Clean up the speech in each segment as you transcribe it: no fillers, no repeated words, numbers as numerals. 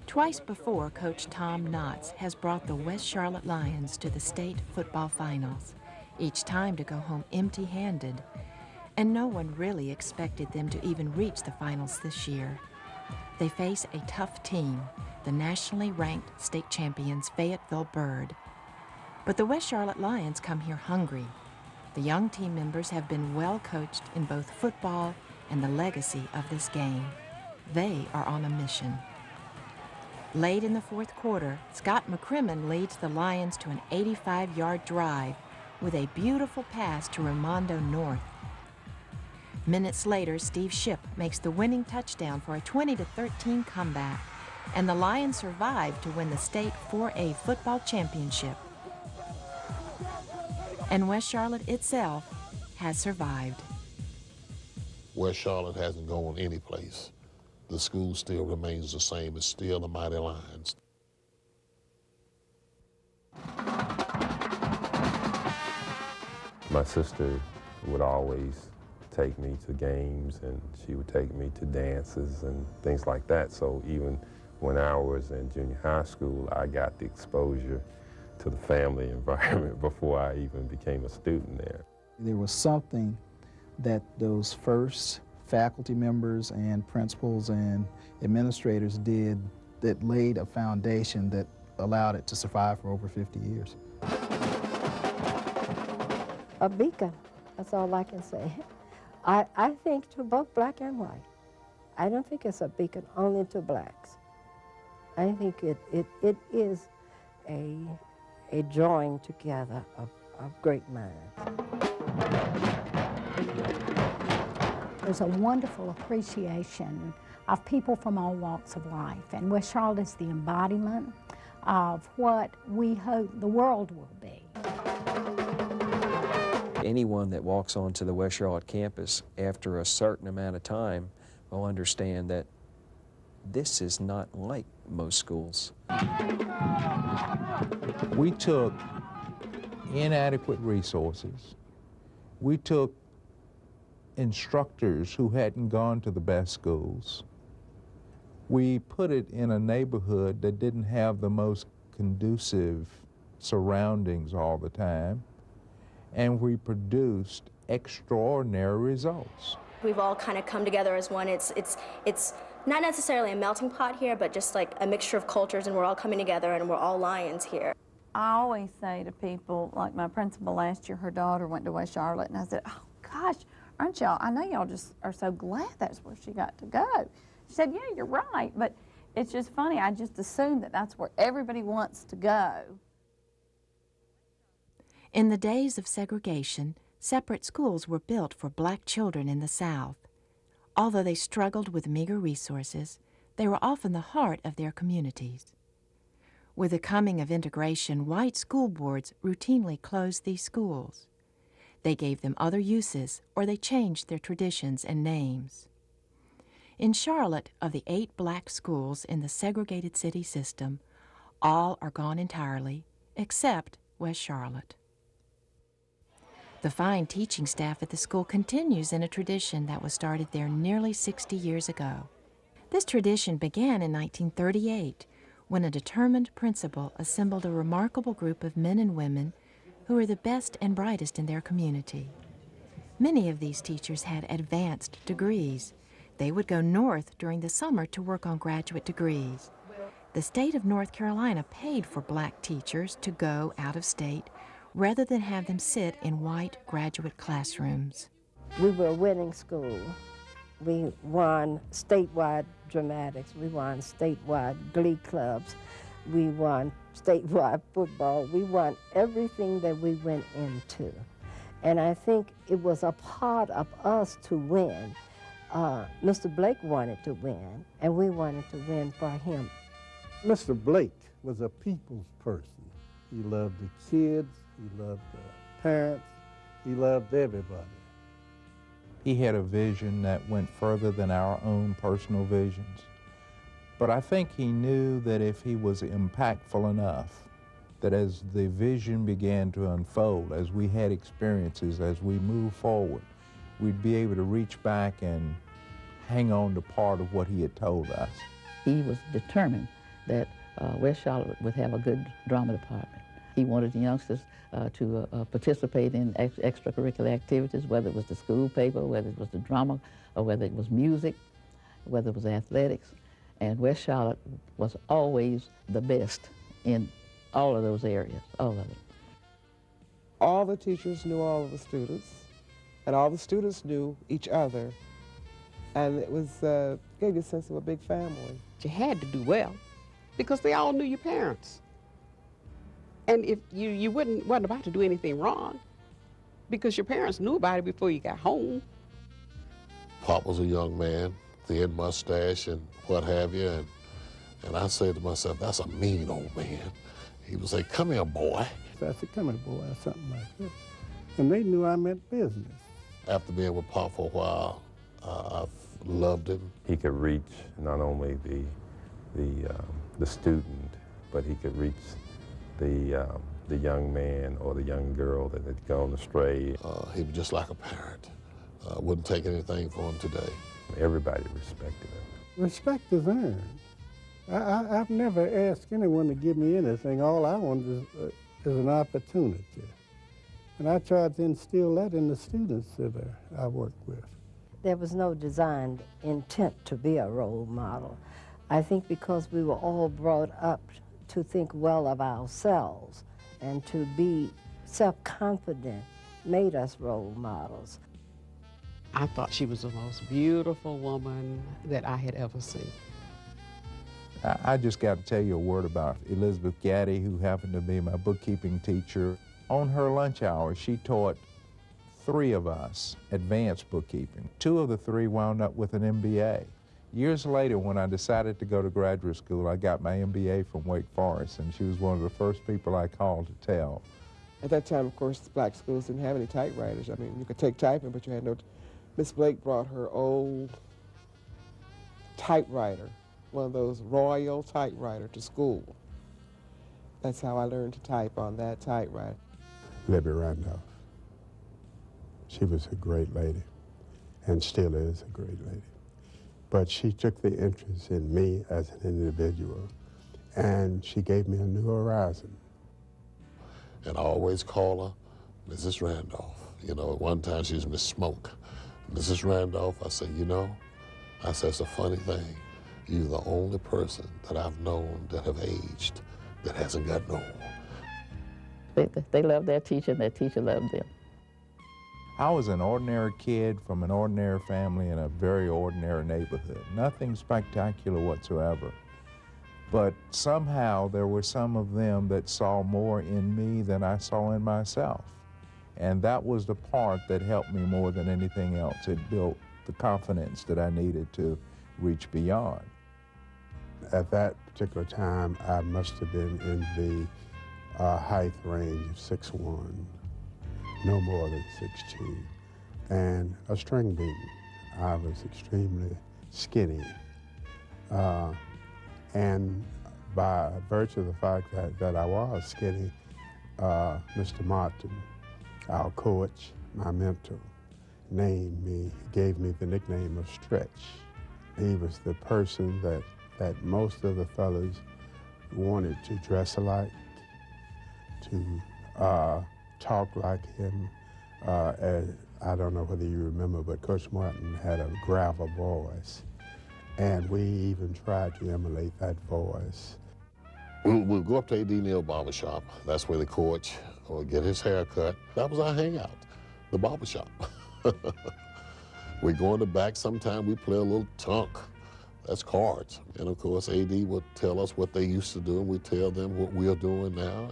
Twice before, Coach Tom Knotts has brought the West Charlotte Lions to the state football finals, each time to go home empty-handed, and no one really expected them to even reach the finals this year. They face a tough team, the nationally ranked state champions Fayetteville Bird. But the West Charlotte Lions come here hungry. The young team members have been well coached in both football and the legacy of this game. They are on a mission. Late in the fourth quarter, Scott McCrimmon leads the Lions to an 85-yard drive with a beautiful pass to Raimondo North. Minutes later, Steve Shipp makes the winning touchdown for a 20-13 comeback, and the Lions survive to win the state 4A football championship. And West Charlotte itself has survived. West Charlotte hasn't gone any place. The school still remains the same. It's still the Mighty Lions. My sister would always take me to games, and she would take me to dances and things like that. So even when I was in junior high school, I got the exposure to the family environment before I even became a student there. There was something that those first faculty members and principals and administrators did that laid a foundation that allowed it to survive for over 50 years. A beacon, that's all I can say. I think to both black and white. I don't think it's a beacon only to blacks. I think it is a drawing together of great minds. There's a wonderful appreciation of people from all walks of life, and West Charlotte is the embodiment of what we hope the world will be. Anyone that walks onto the West Charlotte campus after a certain amount of time will understand that this is not like most schools. We took inadequate resources. We took instructors who hadn't gone to the best schools. We put it in a neighborhood that didn't have the most conducive surroundings all the time, and we produced extraordinary results. We've all kind of come together as one. It's not necessarily a melting pot here, but just like a mixture of cultures, and we're all coming together and we're all Lions here. I always say to people, like my principal last year, her daughter went to West Charlotte, and I said, oh gosh, aren't y'all, I know y'all just are so glad that's where she got to go. She said, yeah, you're right, but it's just funny, I just assume that that's where everybody wants to go. In the days of segregation, separate schools were built for black children in the South. Although they struggled with meager resources, they were often the heart of their communities. With the coming of integration, white school boards routinely closed these schools. They gave them other uses, or they changed their traditions and names. In Charlotte, of the 8 black schools in the segregated city system, all are gone entirely, except West Charlotte. The fine teaching staff at the school continues in a tradition that was started there nearly 60 years ago. This tradition began in 1938, when a determined principal assembled a remarkable group of men and women who were the best and brightest in their community. Many of these teachers had advanced degrees. They would go north during the summer to work on graduate degrees. The state of North Carolina paid for black teachers to go out of state rather than have them sit in white graduate classrooms. We were a winning school. We won statewide dramatics. We won statewide glee clubs. We won statewide football. We won everything that we went into. And I think it was a part of us to win. Mr. Blake wanted to win, and we wanted to win for him. Mr. Blake was a people's person. He loved the kids, he loved the parents, he loved everybody. He had a vision that went further than our own personal visions. But I think he knew that if he was impactful enough, that as the vision began to unfold, as we had experiences, as we moved forward, we'd be able to reach back and hang on to part of what he had told us. He was determined that West Charlotte would have a good drama department. He wanted the youngsters to participate in extracurricular activities, whether it was the school paper, whether it was the drama, or whether it was music, whether it was athletics. And West Charlotte was always the best in all of those areas, all of it. All the teachers knew all of the students, and all the students knew each other, and it was gave you a sense of a big family. You had to do well because they all knew your parents. And if you wasn't about to do anything wrong because your parents knew about it before you got home. Pop was a young man, thin mustache and what have you, and I said to myself, that's a mean old man. He would say, come here, boy. So I said, come here, boy, or something like that. And they knew I meant business. After being with Pop for a while, I've loved him. He could reach not only the student, but he could reach the young man or the young girl that had gone astray. He was just like a parent. Wouldn't take anything for him today. Everybody respected him. Respect is earned. I've never asked anyone to give me anything. All I wanted is an opportunity. And I tried to instill that in the students that I worked with. There was no designed intent to be a role model. I think because we were all brought up to think well of ourselves and to be self-confident made us role models. I thought she was the most beautiful woman that I had ever seen. I just got to tell you a word about Elizabeth Gaddy, who happened to be my bookkeeping teacher. On her lunch hour, she taught 3 of us advanced bookkeeping. 2 of the 3 wound up with an MBA. Years later, when I decided to go to graduate school, I got my MBA from Wake Forest, and she was one of the first people I called to tell. At that time, of course, black schools didn't have any typewriters. I mean, you could take typing, but you had no. Miss Blake brought her old typewriter, one of those Royal typewriter, to school. That's how I learned to type on that typewriter. Libby Randolph. She was a great lady, and still is a great lady. But she took the interest in me as an individual, and she gave me a new horizon. And I always call her Mrs. Randolph. You know, at one time she was Miss Smoke. Mrs. Randolph, I said, you know, I said, it's a funny thing. You're the only person that I've known that have aged that hasn't gotten old. They loved their teacher, and their teacher loved them. I was an ordinary kid from an ordinary family in a very ordinary neighborhood. Nothing spectacular whatsoever. But somehow there were some of them that saw more in me than I saw in myself. And that was the part that helped me more than anything else. It built the confidence that I needed to reach beyond. At that particular time, I must have been in the height range of 6'1", no more than 6'2", and a string bean. I was extremely skinny. And by virtue of the fact that I was skinny, Mr. Martin, our coach, my mentor, named me, gave me the nickname of Stretch. He was the person that most of the fellas wanted to dress alike, to talk like him. I don't know whether you remember, but Coach Martin had a gravel voice, and we even tried to emulate that voice. We'll go up to A.D. Neal Barbershop. That's where the coach would get his hair cut. That was our hangout, the barbershop. We go in the back, sometime we play a little tunk. That's cards. And of course, A.D. would tell us what they used to do, and we tell them what we're doing now.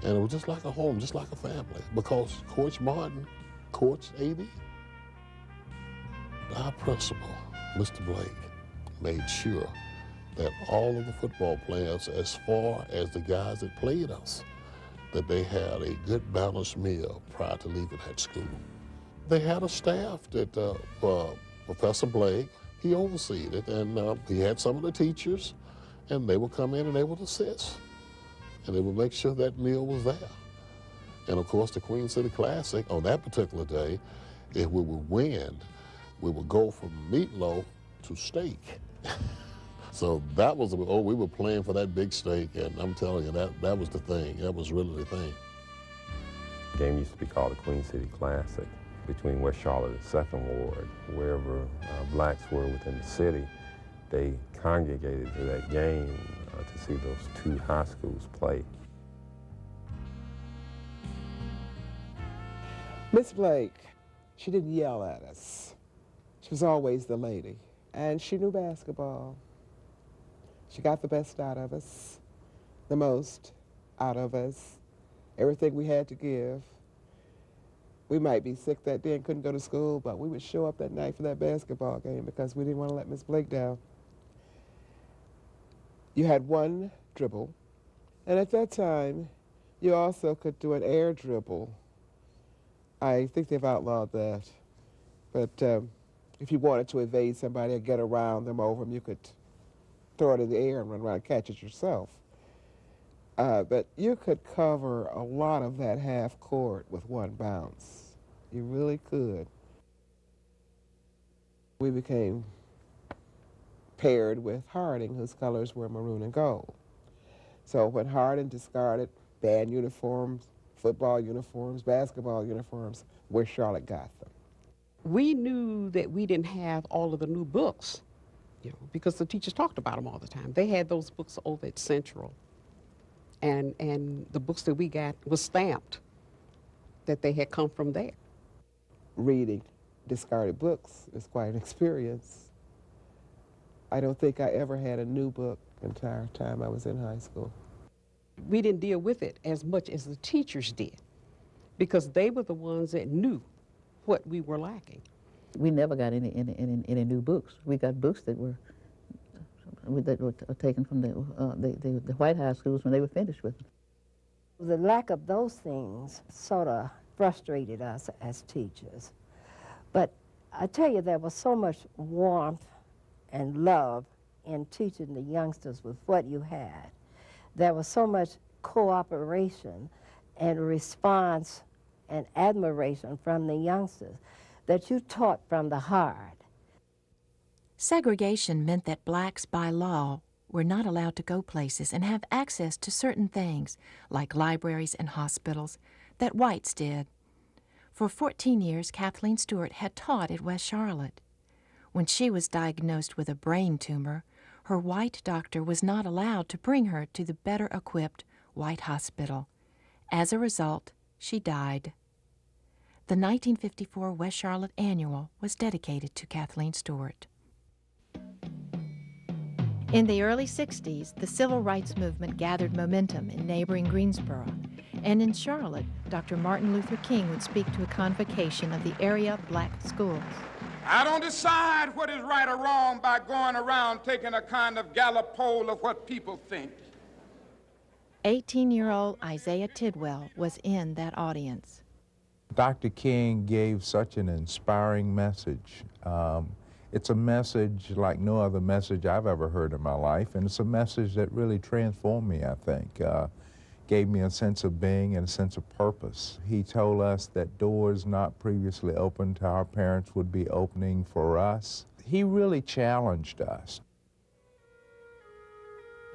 And it was just like a home, just like a family, because Coach Martin coached A.D. Our principal, Mr. Blake, made sure that all of the football players, as far as the guys that played us, that they had a good balanced meal prior to leaving that school. They had a staff that Professor Blake, he overseed it, and he had some of the teachers, and they would come in and they would assist, and they would make sure that meal was there. And of course, the Queen City Classic, on that particular day, if we would win, we would go from meatloaf to steak. So that was, we were playing for that big stake, and I'm telling you, that was the thing. That was really the thing. The game used to be called the Queen City Classic between West Charlotte and 2nd Ward. Wherever blacks were within the city, they congregated to that game to see those two high schools play. Miss Blake, she didn't yell at us. She was always the lady, and she knew basketball. She got the best out of us, the most out of us, everything we had to give. We might be sick that day and couldn't go to school, but we would show up that night for that basketball game because we didn't want to let Miss Blake down. You had one dribble, and at that time, you also could do an air dribble. I think they've outlawed that, but if you wanted to evade somebody or get around them, over them, you could throw it in the air and run around and catch it yourself. But you could cover a lot of that half court with one bounce. You really could. We became paired with Harding, whose colors were maroon and gold. So when Harding discarded band uniforms, football uniforms, basketball uniforms, where Charlotte got them. We knew that we didn't have all of the new books, because the teachers talked about them all the time. They had those books over at Central. And the books that we got was stamped that they had come from there. Reading discarded books is quite an experience. I don't think I ever had a new book the entire time I was in high school. We didn't deal with it as much as the teachers did because they were the ones that knew what we were lacking. We never got any new books. We got books that were taken from the white high schools when they were finished with them. The lack of those things sort of frustrated us as teachers. But I tell you, there was so much warmth and love in teaching the youngsters with what you had. There was so much cooperation and response and admiration from the youngsters that you taught from the heart. Segregation meant that blacks by law were not allowed to go places and have access to certain things, like libraries and hospitals, that whites did. For 14 years, Kathleen Stewart had taught at West Charlotte. When she was diagnosed with a brain tumor, her white doctor was not allowed to bring her to the better-equipped white hospital. As a result, she died. The 1954 West Charlotte Annual was dedicated to Kathleen Stewart. In the early 60s, the civil rights movement gathered momentum in neighboring Greensboro, and in Charlotte, Dr. Martin Luther King would speak to a convocation of the area black schools. I don't decide what is right or wrong by going around taking a kind of Gallup poll of what people think. 18-year-old Isaiah Tidwell was in that audience. Dr. King gave such an inspiring message. It's a message like no other message I've ever heard in my life, and it's a message that really transformed me, I think. Gave me a sense of being and a sense of purpose. He told us that doors not previously open to our parents would be opening for us. He really challenged us.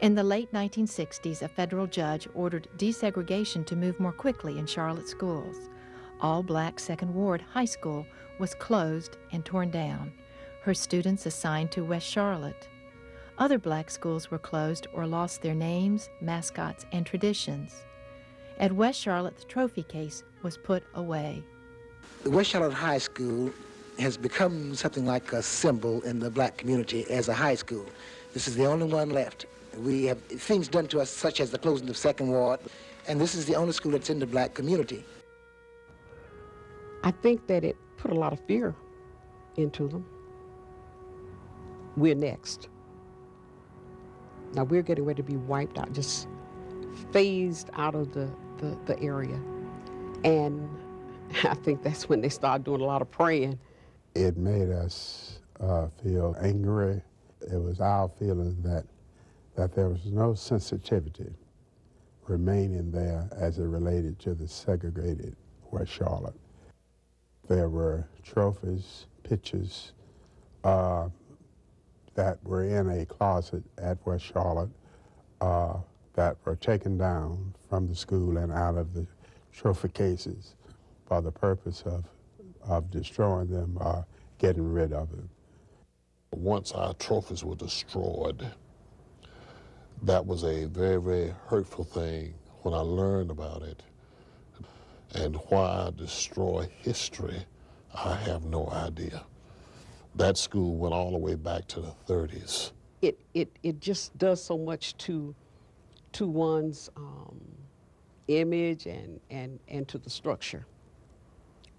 In the late 1960s, a federal judge ordered desegregation to move more quickly in Charlotte schools. All black 2nd Ward High School was closed and torn down, her students assigned to West Charlotte. Other black schools were closed or lost their names, mascots, and traditions. At West Charlotte, the trophy case was put away. The West Charlotte High School has become something like a symbol in the black community as a high school. This is the only one left. We have things done to us such as the closing of 2nd Ward, and this is the only school that's in the black community. I think that it put a lot of fear into them. We're next. Now we're getting ready to be wiped out, just phased out of the area. And I think that's when they started doing a lot of praying. It made us feel angry. It was our feeling that there was no sensitivity remaining there as it related to the segregated West Charlotte. There were trophies, pictures, that were in a closet at West Charlotte that were taken down from the school and out of the trophy cases for the purpose of destroying them or getting rid of them. Once our trophies were destroyed, that was a very, very hurtful thing when I learned about it. And why destroy history, I have no idea. That school went all the way back to the 30s. It just does so much to one's image and to the structure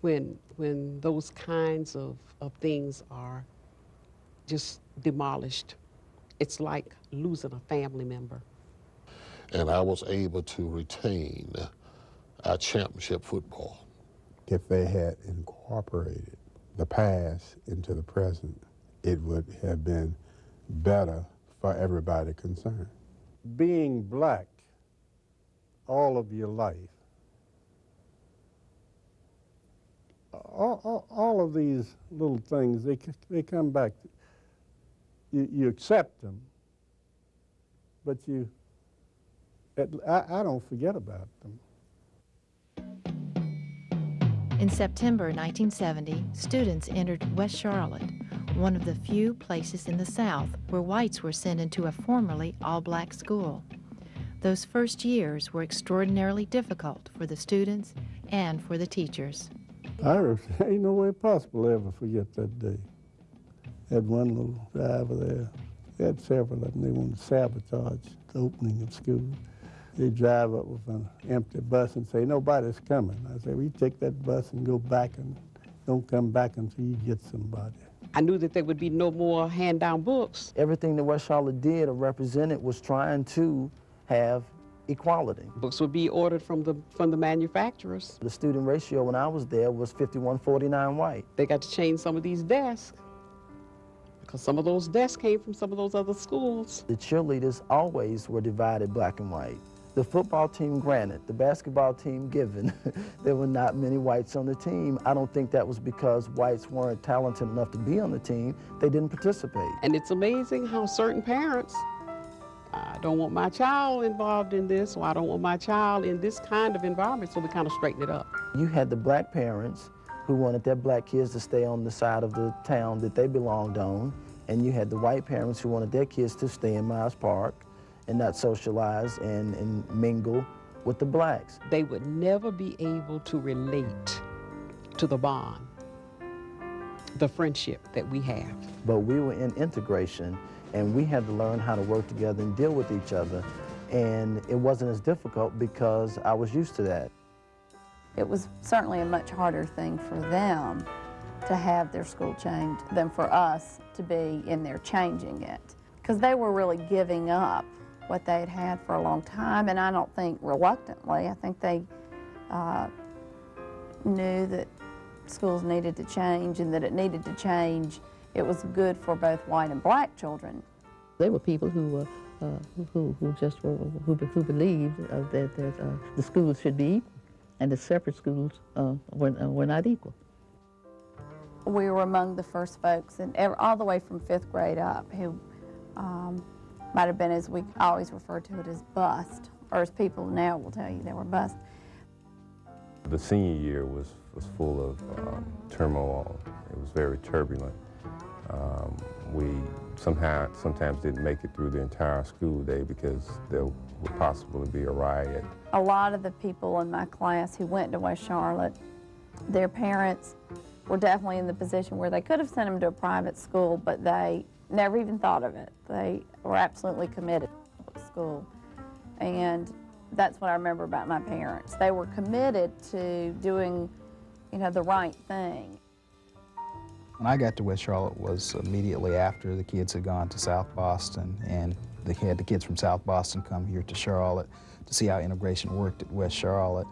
when those kinds of things are just demolished. It's like losing a family member. And I was able to retain our championship football. If they had incorporated the past into the present, it would have been better for everybody concerned. Being black all of your life, all of these little things, they come back. You accept them, but I don't forget about them. In September 1970, students entered West Charlotte, one of the few places in the South where whites were sent into a formerly all-black school. Those first years were extraordinarily difficult for the students and for the teachers. Ain't no way possible to ever forget that day. Had one little driver there. They had several of them. They wanted to sabotage the opening of school. They drive up with an empty bus and say, nobody's coming. I say, we take that bus and go back and don't come back until you get somebody. I knew that there would be no more hand-down books. Everything that West Charlotte did or represented was trying to have equality. Books would be ordered from the manufacturers. The student ratio when I was there was 51-49 white. They got to change some of these desks because some of those desks came from some of those other schools. The cheerleaders always were divided black and white. The football team, granted, the basketball team, given, there were not many whites on the team. I don't think that was because whites weren't talented enough to be on the team. They didn't participate. And it's amazing how certain parents, I don't want my child involved in this, or I don't want my child in this kind of environment, so we kind of straighten it up. You had the black parents who wanted their black kids to stay on the side of the town that they belonged on, and you had the white parents who wanted their kids to stay in Myers Park and not socialize and mingle with the blacks. They would never be able to relate to the bond, the friendship that we have. But we were in integration, and we had to learn how to work together and deal with each other, and it wasn't as difficult because I was used to that. It was certainly a much harder thing for them to have their school changed than for us to be in there changing it, because they were really giving up what they had had for a long time, and I don't think reluctantly. I think they knew that schools needed to change and that it needed to change. It was good for both white and black children. They were people who believed that the schools should be equal, and the separate schools were not equal. We were among the first folks, and all the way from 5th grade up, who might have been, as we always refer to it, as bust, or as people now will tell you, they were bust. The senior year was full of turmoil. It was very turbulent. We sometimes didn't make it through the entire school day because there would possibly be a riot. A lot of the people in my class who went to West Charlotte, their parents were definitely in the position where they could have sent them to a private school, but they never even thought of it. They were absolutely committed to public school. And that's what I remember about my parents. They were committed to doing, the right thing. When I got to West Charlotte was immediately after the kids had gone to South Boston, and they had the kids from South Boston come here to Charlotte to see how integration worked at West Charlotte.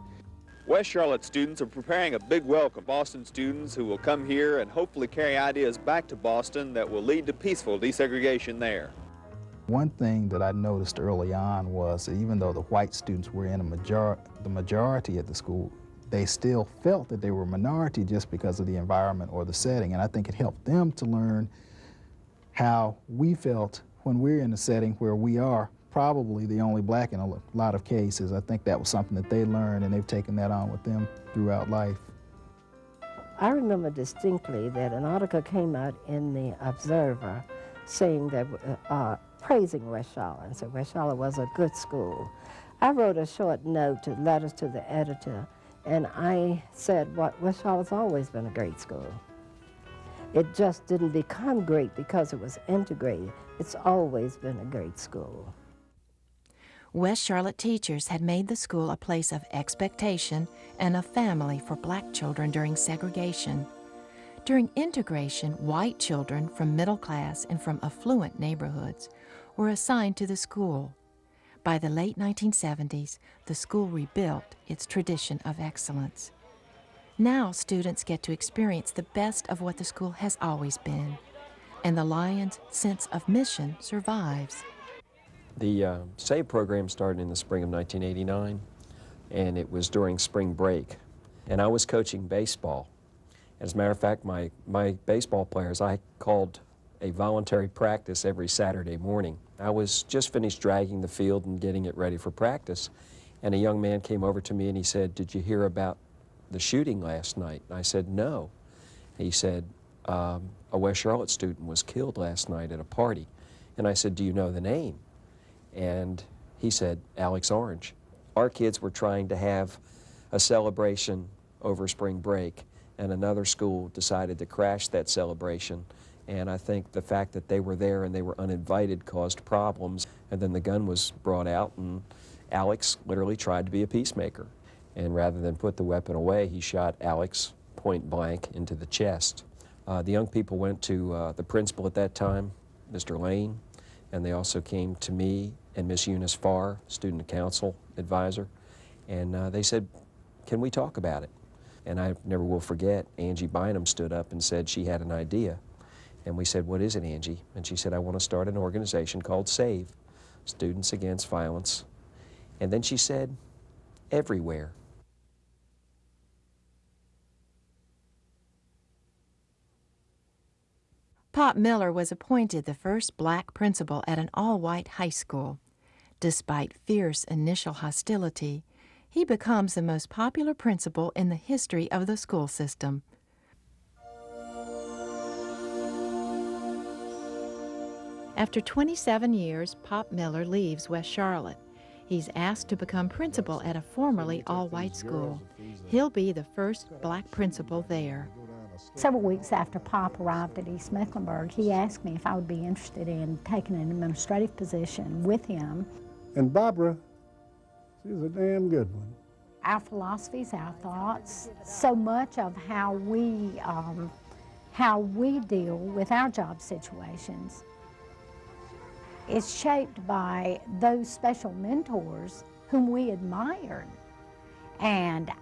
West Charlotte students are preparing a big welcome to Boston students who will come here and hopefully carry ideas back to Boston that will lead to peaceful desegregation there. One thing that I noticed early on was that even though the white students were in the majority at the school, they still felt that they were a minority just because of the environment or the setting, and I think it helped them to learn how we felt when we're in a setting where we are probably the only black in a lot of cases. I think that was something that they learned, and they've taken that on with them throughout life. I remember distinctly that an article came out in the Observer saying that, praising West Charlotte, and said West Charlotte was a good school. I wrote a short note to letters to the editor, and I said, West Charlotte's always been a great school. It just didn't become great because it was integrated. It's always been a great school. West Charlotte teachers had made the school a place of expectation and a family for black children during segregation. During integration, white children from middle class and from affluent neighborhoods were assigned to the school. By the late 1970s, the school rebuilt its tradition of excellence. Now students get to experience the best of what the school has always been, and the Lions' sense of mission survives. The SAVE program started in the spring of 1989, and it was during spring break. And I was coaching baseball. As a matter of fact, my baseball players, I called a voluntary practice every Saturday morning. I was just finished dragging the field and getting it ready for practice, and a young man came over to me and he said, "Did you hear about the shooting last night?" And I said, "No." He said, "A West Charlotte student was killed last night at a party." And I said, "Do you know the name?" And he said, "Alex Orange." Our kids were trying to have a celebration over spring break, and another school decided to crash that celebration. And I think the fact that they were there and they were uninvited caused problems. And then the gun was brought out, and Alex literally tried to be a peacemaker. And rather than put the weapon away, he shot Alex point blank into the chest. The young people went to the principal at that time, Mr. Lane, and they also came to me and Miss Eunice Farr, student council advisor, and they said, "Can we talk about it?" And I never will forget, Angie Bynum stood up and said she had an idea. And we said, "What is it, Angie?" And she said, "I want to start an organization called SAVE, Students Against Violence." And then she said, "Everywhere." Pop Miller was appointed the first black principal at an all-white high school. Despite fierce initial hostility, he becomes the most popular principal in the history of the school system. After 27 years, Pop Miller leaves West Charlotte. He's asked to become principal at a formerly all-white school. He'll be the first black principal there. Several weeks after Pop arrived at East Mecklenburg, he asked me if I would be interested in taking an administrative position with him. And Barbara, she's a damn good one. Our philosophies, our thoughts, so much of how we deal with our job situations is shaped by those special mentors whom we admired. And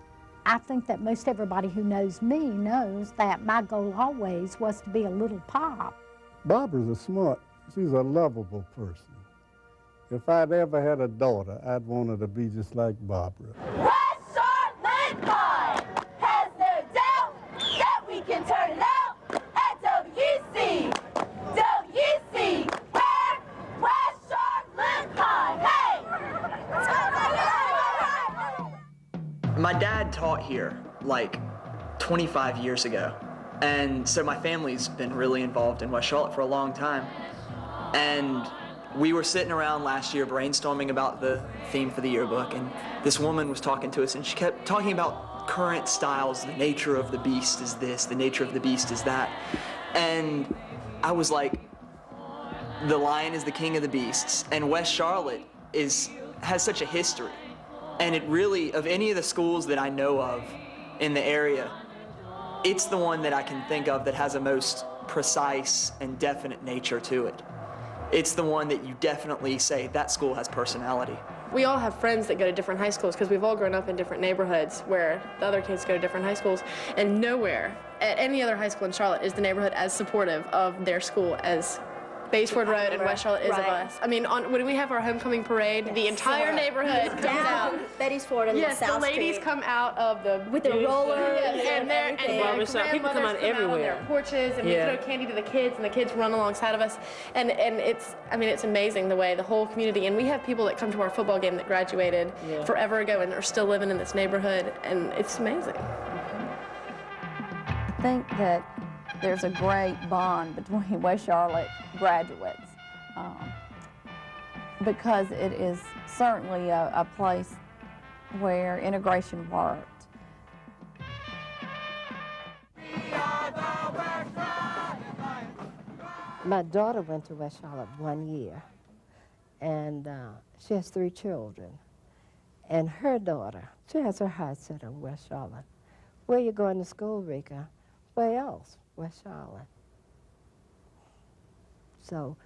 I think that most everybody who knows me knows that my goal always was to be a little Pop. Barbara's she's a lovable person. If I'd ever had a daughter, I'd want her to be just like Barbara. West Charlotte-Mecklenburg has no doubt that we can turn it out at WC. WC, where West Charlotte-Mecklenburg, hey! My dad taught here like 25 years ago. And so my family's been really involved in West Charlotte for a long time. And we were sitting around last year brainstorming about the theme for the yearbook, and this woman was talking to us, and she kept talking about current styles. The nature of the beast is this, the nature of the beast is that. And I was like, the lion is the king of the beasts, and West Charlotte has such a history. And it really, of any of the schools that I know of in the area, it's the one that I can think of that has a most precise and definite nature to it. It's the one that you definitely say, that school has personality. We all have friends that go to different high schools because we've all grown up in different neighborhoods where the other kids go to different high schools, and nowhere at any other high school in Charlotte is the neighborhood as supportive of their school as Baysford Road in West Charlotte is of us. I mean, when we have our homecoming parade, the entire neighborhood comes out. Betty's Ford and yes, South the ladies Street. come out of the with their rollers and their people come out everywhere. on their porches, and we throw candy to the kids, and the kids run alongside of us, and it's, I mean, it's amazing the way the whole community, and we have people that come to our football game that graduated forever ago and are still living in this neighborhood, and it's amazing. I think that there's a great bond between West Charlotte graduates because it is certainly a place where integration worked. My daughter went to West Charlotte 1 year, and she has 3 children. And her daughter, she has her heart set on West Charlotte. Where you going to school, Rika? Where else? West Charlotte. So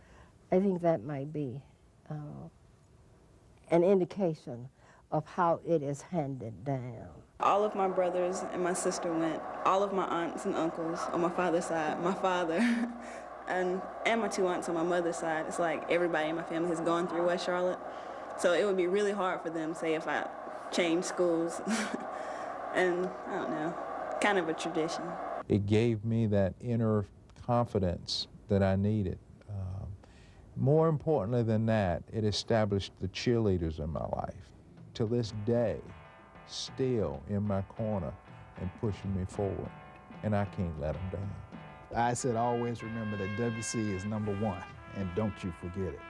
I think that might be an indication of how it is handed down. All of my brothers and my sister went. All of my aunts and uncles on my father's side, my father, and my 2 aunts on my mother's side. It's like everybody in my family has gone through West Charlotte. So it would be really hard for them, say, if I changed schools. And I don't know, kind of a tradition. It gave me that inner confidence that I needed. More importantly than that, it established the cheerleaders in my life. To this day, still in my corner and pushing me forward, and I can't let them down. I said always remember that WC is #1, and don't you forget it.